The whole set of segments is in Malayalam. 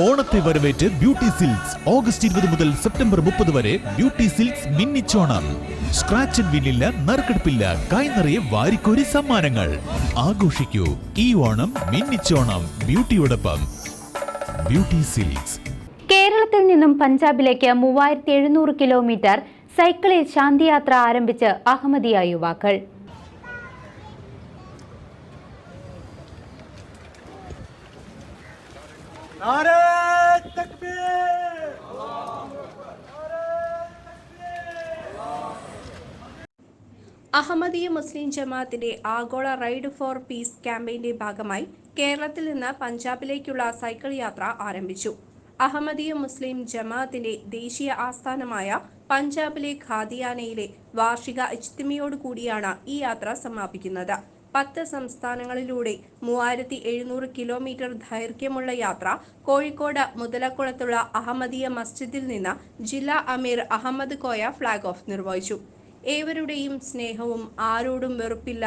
ഓണത്തെ വരവേറ്റ് ബ്യൂട്ടി സിൽക്സ് ഓഗസ്റ്റ് 20 മുതൽ സെപ്റ്റംബർ 30 വരെ ബ്യൂട്ടി സിൽക്സ് മിന്നിച്ചോണം. സ്ക്രാച്ച് ആൻഡ് വിന്നില്ല, നറുക്കെടുപ്പില്ല, കൈനിറയെ വാരിക്കോരി സമ്മാനങ്ങൾ. ആഘോഷിക്കൂ ഈ ഓണം മിന്നിച്ചോണം ബ്യൂട്ടിയോടൊപ്പം. Beauty Silks. കേരളത്തിൽ നിന്നും പഞ്ചാബിലേക്ക് 3700 കിലോമീറ്റർ സൈക്കിളിൽ ശാന്തിയാത്ര ആരംഭിച്ച് അഹമ്മദിയ യുവാക്കൾ. അഹമ്മദിയ മുസ്ലിം ജമാഅത്തിന്റെ ആഗോള റൈഡ് ഫോർ പീസ് ക്യാമ്പയിന്റെ ഭാഗമായി കേരളത്തിൽ നിന്ന് പഞ്ചാബിലേക്കുള്ള സൈക്കിൾ യാത്ര ആരംഭിച്ചു. അഹമ്മദിയ മുസ്ലിം ജമാഅത്തിന്റെ ദേശീയ ആസ്ഥാനമായ പഞ്ചാബിലെ ഖാദിയാനയിലെ വാർഷിക ഇജ്തിമയോടുകൂടിയാണ് ഈ യാത്ര സമാപിക്കുന്നത്. 10 സംസ്ഥാനങ്ങളിലൂടെ 3700 കിലോമീറ്റർ ദൈർഘ്യമുള്ള യാത്ര കോഴിക്കോട് മുതലക്കുളത്തുള്ള അഹമ്മദിയ മസ്ജിദിൽ നിന്ന് ജില്ലാ അമീർ അഹമ്മദ് കോയ ഫ്ളാഗ് ഓഫ് നിർവഹിച്ചു. ഏവരുടെയും സ്നേഹവും ആരോടും വെറുപ്പില്ല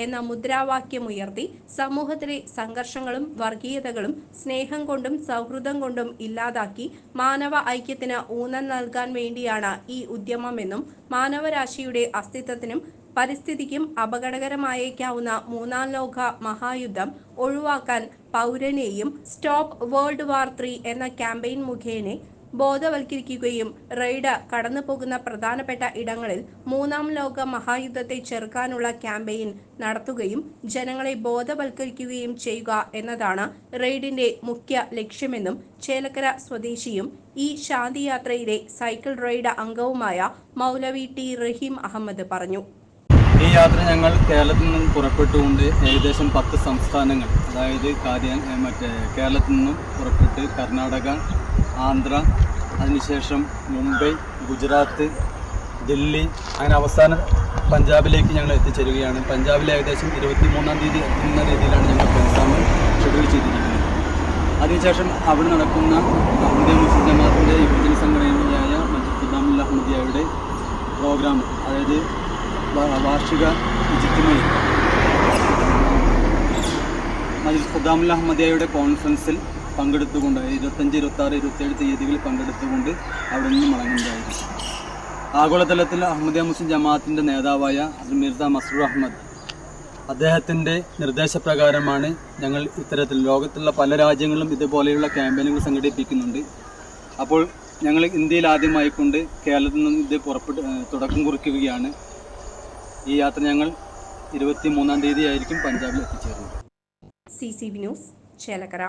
എന്ന മുദ്രാവാക്യമുയർത്തി സമൂഹത്തിലെ സംഘർഷങ്ങളും വർഗീയതകളും സ്നേഹം കൊണ്ടും സൗഹൃദം കൊണ്ടും ഇല്ലാതാക്കി മാനവ ഐക്യത്തിന് ഊന്നൽ നൽകാൻ വേണ്ടിയാണ് ഈ ഉദ്യമമെന്നും മാനവരാശിയുടെ അസ്തിത്വത്തിനും പരിസ്ഥിതിക്കും അപകടകരമായേക്കാവുന്ന 3ാം ലോക മഹായുദ്ധം ഒഴിവാക്കാൻ പൗരനെയും സ്റ്റോപ്പ് വേൾഡ് വാർ 3 എന്ന ക്യാമ്പയിൻ മുഖേന ബോധവൽക്കരിക്കുകയും റൈഡ് കടന്നു പോകുന്ന പ്രധാനപ്പെട്ട ഇടങ്ങളിൽ 3ാം ലോക മഹായുദ്ധത്തെ ചെറുക്കാനുള്ള ക്യാമ്പയിൻ നടത്തുകയും ജനങ്ങളെ ബോധവൽക്കരിക്കുകയും ചെയ്യുക എന്നതാണ് റൈഡിന്റെ മുഖ്യ ലക്ഷ്യമെന്നും ചേലക്കര സ്വദേശിയും ഈ ശാന്തിയാത്രയിലെ സൈക്കിൾ റൈഡ് അംഗവുമായ മൗലവി ടി റഹീം അഹമ്മദ് പറഞ്ഞു. ഈ യാത്ര ഞങ്ങൾ കേരളത്തിൽ നിന്നും പുറപ്പെട്ടുകൊണ്ട് ഏകദേശം 10 സംസ്ഥാനങ്ങൾ, അതായത് കേരളത്തിൽ നിന്നും പുറപ്പെട്ട് കർണാടക, ആന്ധ്ര, അതിനുശേഷം മുംബൈ, ഗുജറാത്ത്, ദില്ലി, അങ്ങനെ അവസാനം പഞ്ചാബിലേക്ക് ഞങ്ങൾ എത്തിച്ചേരുകയാണ്. പഞ്ചാബിൽ ഏകദേശം 23-ാം തീയതി എത്തുന്ന രീതിയിലാണ് ഞങ്ങൾ പ്രോഗ്രാം ഷെഡ്യൂൾ ചെയ്തിരിക്കുന്നത്. അതിനുശേഷം അവിടെ നടക്കുന്ന അഹമ്മദിയ മുസ്ലിം ജമാഅത്തിൻ്റെ യുവജന സംഘടനയായ മസ്ജിദ് ഖുദ്ദാമുൽ അഹമ്മദിയയുടെ പ്രോഗ്രാം, അതായത് വാർഷിക ഇജ്തിമ മസ്ജിദ് ഖുദ്ദാമുൽ അഹമ്മദിയയുടെ കോൺഫറൻസിൽ പങ്കെടുത്തുകൊണ്ട് 25, 26, 27 തീയതികളിൽ പങ്കെടുത്തുകൊണ്ട് അവിടെ നിന്ന് മടങ്ങുന്നതായിരുന്നു. ആഗോളതലത്തിൽ അഹമ്മദിയ മുസ്ലിം ജമാഅത്തിൻ്റെ നേതാവായ മിർസ മസ്റൂർ അഹമ്മദ് അദ്ദേഹത്തിൻ്റെ നിർദ്ദേശപ്രകാരമാണ് ഞങ്ങൾ ഇത്തരത്തിൽ ലോകത്തുള്ള പല രാജ്യങ്ങളിലും ഇതുപോലെയുള്ള ക്യാമ്പയിനുകൾ സംഘടിപ്പിക്കുന്നുണ്ട്. അപ്പോൾ ഞങ്ങൾ ഇന്ത്യയിൽ ആദ്യമായിക്കൊണ്ട് കേരളത്തിൽ നിന്ന് ഇത് തുടക്കം കുറിക്കുകയാണ്. ഈ യാത്ര ഞങ്ങൾ 23-ാം തീയതി ആയിരിക്കും പഞ്ചാബിൽ എത്തിച്ചേരുന്നത്. CCV news, Chelakkara.